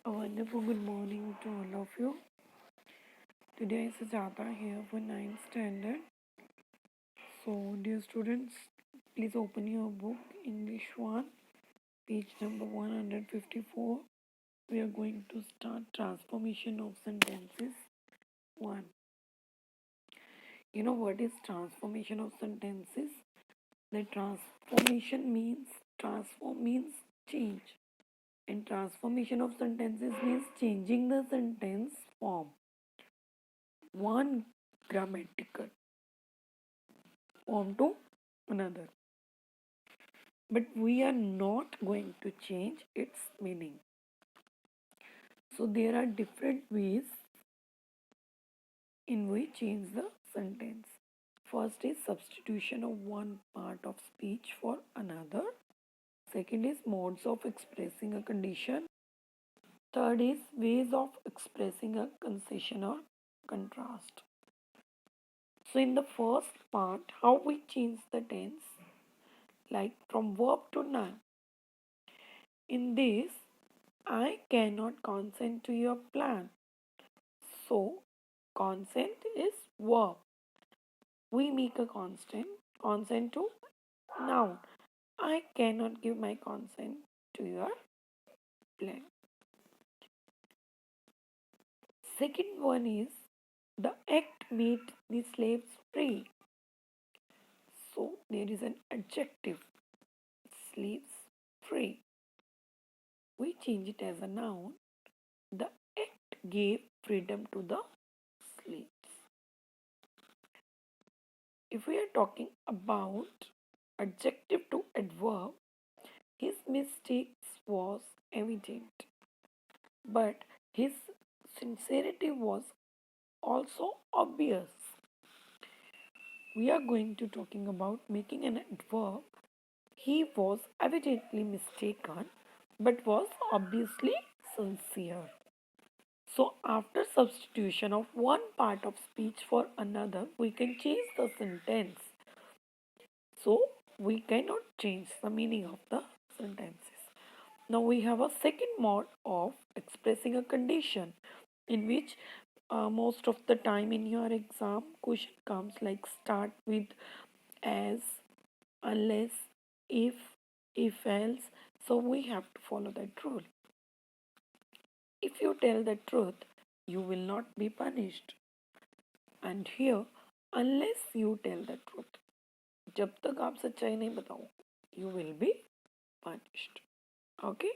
A wonderful good morning to all of you. Today is Sujata here for ninth standard. So, dear students, please open your book English 1, page number 154. We are going to start transformation of sentences 1. You know what is transformation of sentences? The transform means change. And transformation of sentences means changing the sentence form. One grammatical form to another. But we are not going to change its meaning. So there are different ways in which change the sentence. First is substitution of one part of speech for another. Second is modes of expressing a condition. Third is ways of expressing a concession or contrast. So in the first part, how we change the tense, like from verb to noun. In this, I cannot consent to your plan. So, consent is verb. We make a consent to noun. I cannot give my consent to your plan. Second one is the act made the slaves free. So, there is an adjective, slaves free. We change it as a noun. The act gave freedom to the slaves. If we are talking about adjective to adverb, his mistakes was evident, but his sincerity was also obvious. We are going to talking about making an adverb. He was evidently mistaken, but was obviously sincere. So after substitution of one part of speech for another, we can change the sentence. So we cannot change the meaning of the sentences. Now we have a second mode of expressing a condition in which most of the time in your exam question comes like start with as, unless, if else. So we have to follow that rule. If you tell the truth, you will not be punished. And here, unless you tell the truth, जब तक आप सच्चाई नहीं बताओ, you will be punished. Okay?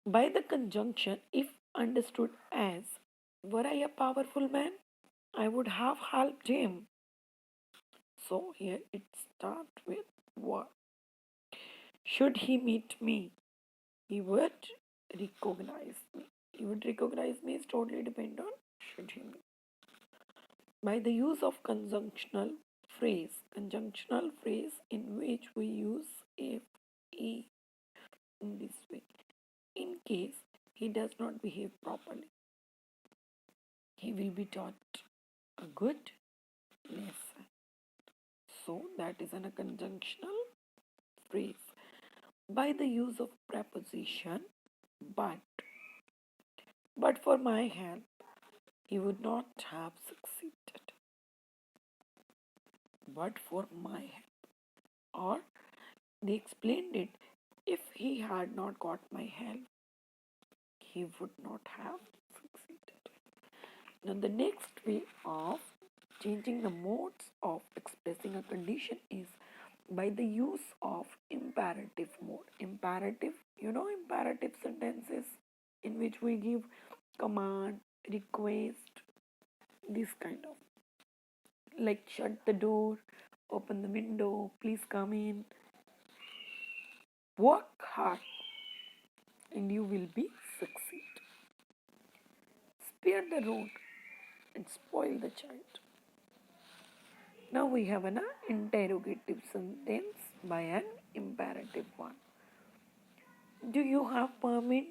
By the conjunction, if understood as, were I a powerful man, I would have helped him. So here it starts with what? Should he meet me, he would recognize me. He would recognize me is totally depend on should he meet. By the use of conjunctional phrase in which we use if, he in this way. In case he does not behave properly, he will be taught a good lesson. So that is a conjunctional phrase. By the use of preposition but. But for my help, he would not have succeeded. But for my help. Or they explained it, if he had not got my help, he would not have succeeded. Now, the next way of changing the modes of expressing a condition is by the use of imperative mode. Imperative, imperative sentences in which we give command, request, this kind of like shut the door, open the window, please come in, work hard, and you will be succeed. Spare the rod and spoil the child. Now we have an interrogative sentence by an imperative one. Do you have permit?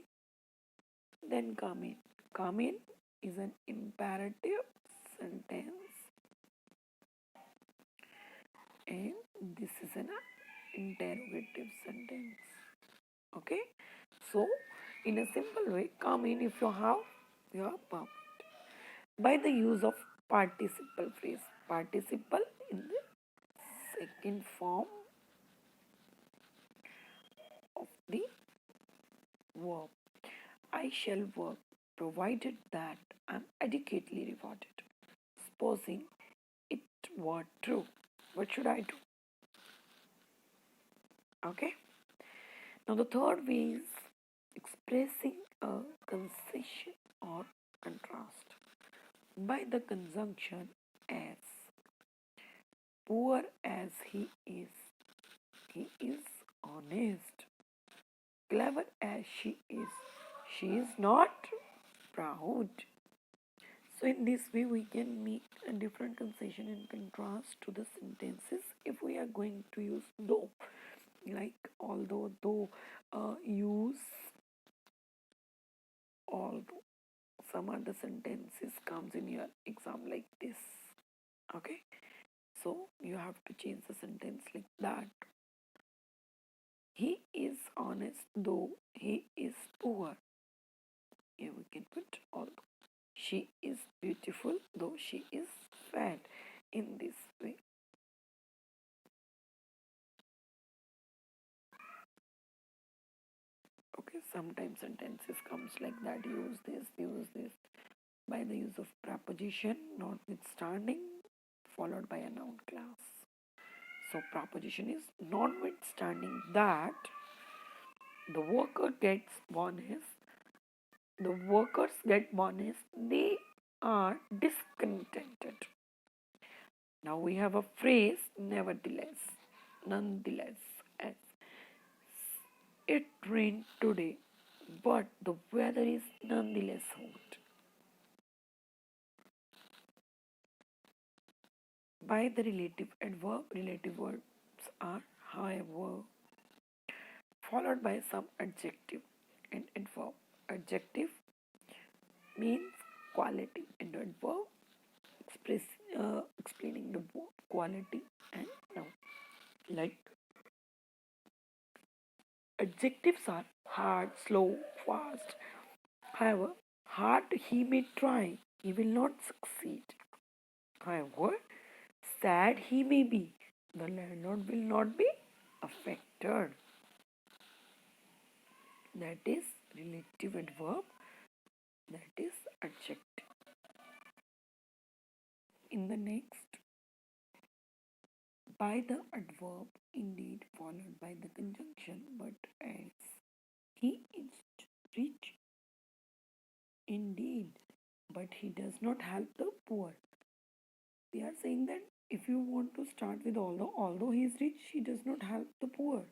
Then come in. Come in is an imperative sentence, and this is an interrogative sentence. Okay, so In a simple way, come in if you have your permit. By the use of participle phrase. Participle in the second form of the verb. I shall work provided that I am adequately rewarded. Supposing it were true, what should I do? Okay. Now the third way is expressing a concession or contrast by the conjunction as. Poor as he is honest. Clever as she is not proud. So in this way we can make a different concession in contrast to the sentences if we are going to use though. Like although, though, use although. Some other sentences comes in your exam like this. Okay. So you have to change the sentence like that. He is honest though he is poor. Here we can put although. She is beautiful though she is fat. In this way. Okay, sometimes sentences comes like that. Use this by the use of preposition notwithstanding followed by a noun class. So proposition is notwithstanding that the worker gets bonus, the workers get bonus, they are discontented. Now we have a phrase nevertheless, nonetheless, as it rained today, but the weather is nonetheless hot. By the relative adverb, relative verbs are however, followed by some adjective and adverb. Adjective means quality and adverb express explaining the quality and noun. Like adjectives are hard, slow, fast. However, hard he may try, he will not succeed. However, sad he may be, the landlord will not be affected. That is relative adverb, that is adjective. In the next, by the adverb indeed followed by the conjunction but as. He is rich indeed, but he does not help the poor. They are saying that if you want to start with although he is rich, he does not help the poor.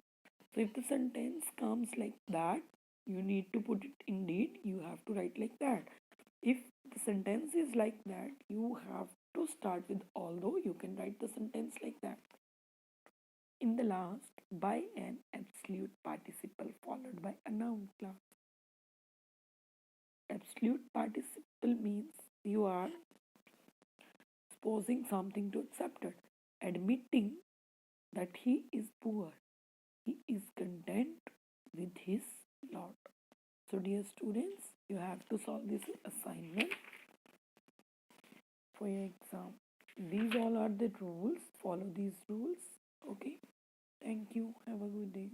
So if the sentence comes like that, you need to put it indeed, you have to write like that. If the sentence is like that, you have to start with although, you can write the sentence like that. In the last, by an absolute participle followed by a noun class. Absolute participle means you are supposing something to accepted, admitting that he is poor, he is content with his lot. So, dear students, you have to solve this assignment for your exam. These all are the rules. Follow these rules. Okay. Thank you. Have a good day.